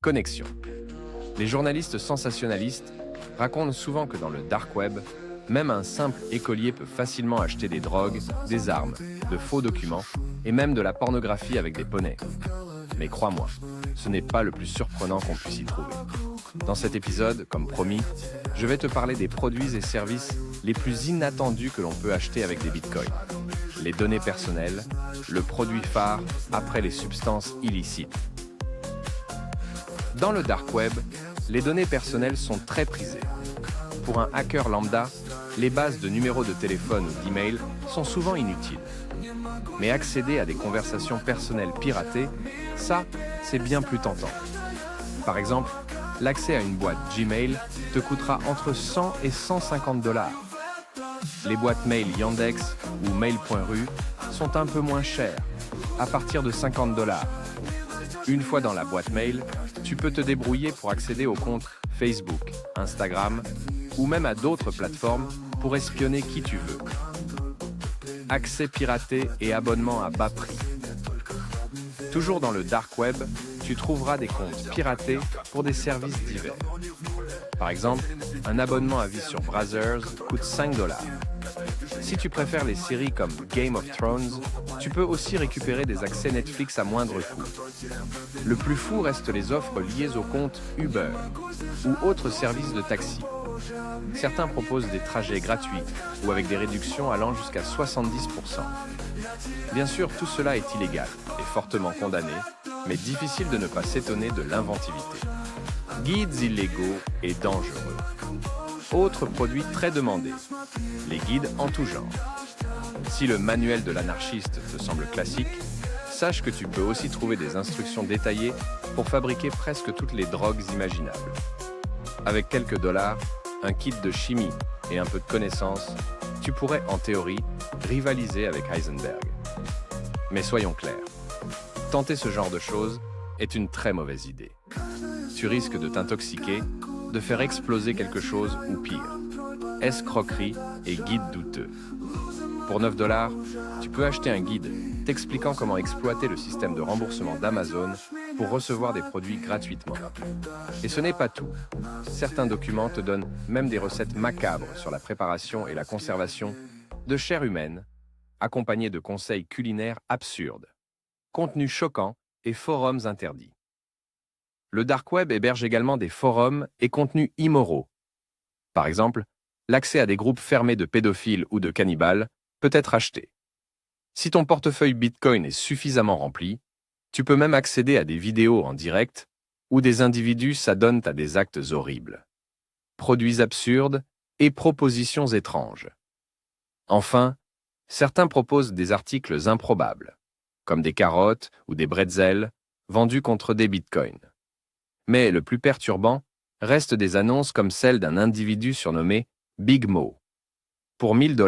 Connexion. Les journalistes sensationnalistes racontent souvent que dans le dark web, même un simple écolier peut facilement acheter des drogues, des armes, de faux documents et même de la pornographie avec des poneys. Mais crois-moi, ce n'est pas le plus surprenant qu'on puisse y trouver. Dans cet épisode, comme promis, je vais te parler des produits et services les plus inattendus que l'on peut acheter avec des bitcoins. Les données personnelles, le produit phare après les substances illicites. Dans le dark web, les données personnelles sont très prisées. Pour un hacker lambda, les bases de numéros de téléphone ou d'email sont souvent inutiles. Mais accéder à des conversations personnelles piratées, ça, c'est bien plus tentant. Par exemple, l'accès à une boîte Gmail te coûtera entre 100 et 150 $. Les boîtes mail Yandex ou Mail.ru sont un peu moins chères, à partir de 50 $. Une fois dans la boîte mail, tu peux te débrouiller pour accéder aux comptes Facebook, Instagram ou même à d'autres plateformes pour espionner qui tu veux. Accès piraté et abonnement à bas prix. Toujours dans le dark web, tu trouveras des comptes piratés pour des services divers. Par exemple, un abonnement à vie sur Brazzers coûte 5 $. Si tu préfères les séries comme Game of Thrones, tu peux aussi récupérer des accès Netflix à moindre coût. Le plus fou reste les offres liées au compte Uber ou autres services de taxi. Certains proposent des trajets gratuits ou avec des réductions allant jusqu'à 70%. Bien sûr, tout cela est illégal et fortement condamné, mais difficile de ne pas s'étonner de l'inventivité. Guides illégaux et dangereux. Autre produit très demandé, les guides en tout genre. Si le manuel de l'anarchiste te semble classique, sache que tu peux aussi trouver des instructions détaillées pour fabriquer presque toutes les drogues imaginables. Avec quelques dollars, un kit de chimie et un peu de connaissances, tu pourrais, en théorie, rivaliser avec Heisenberg. Mais soyons clairs, tenter ce genre de choses est une très mauvaise idée. Tu risques de t'intoxiquer, de faire exploser quelque chose ou pire. Escroquerie et guide douteux. Pour 9 $, tu peux acheter un guide t'expliquant comment exploiter le système de remboursement d'Amazon pour recevoir des produits gratuitement. Et ce n'est pas tout. Certains documents te donnent même des recettes macabres sur la préparation et la conservation de chair humaine, accompagnés de conseils culinaires absurdes, contenus choquants et forums interdits. Le dark web héberge également des forums et contenus immoraux. Par exemple, l'accès à des groupes fermés de pédophiles ou de cannibales peut être acheté. Si ton portefeuille Bitcoin est suffisamment rempli, tu peux même accéder à des vidéos en direct où des individus s'adonnent à des actes horribles, produits absurdes et propositions étranges. Enfin, certains proposent des articles improbables, comme des carottes ou des bretzels vendus contre des bitcoins. Mais le plus perturbant reste des annonces comme celle d'un individu surnommé Big Mo. Pour 1 000 $,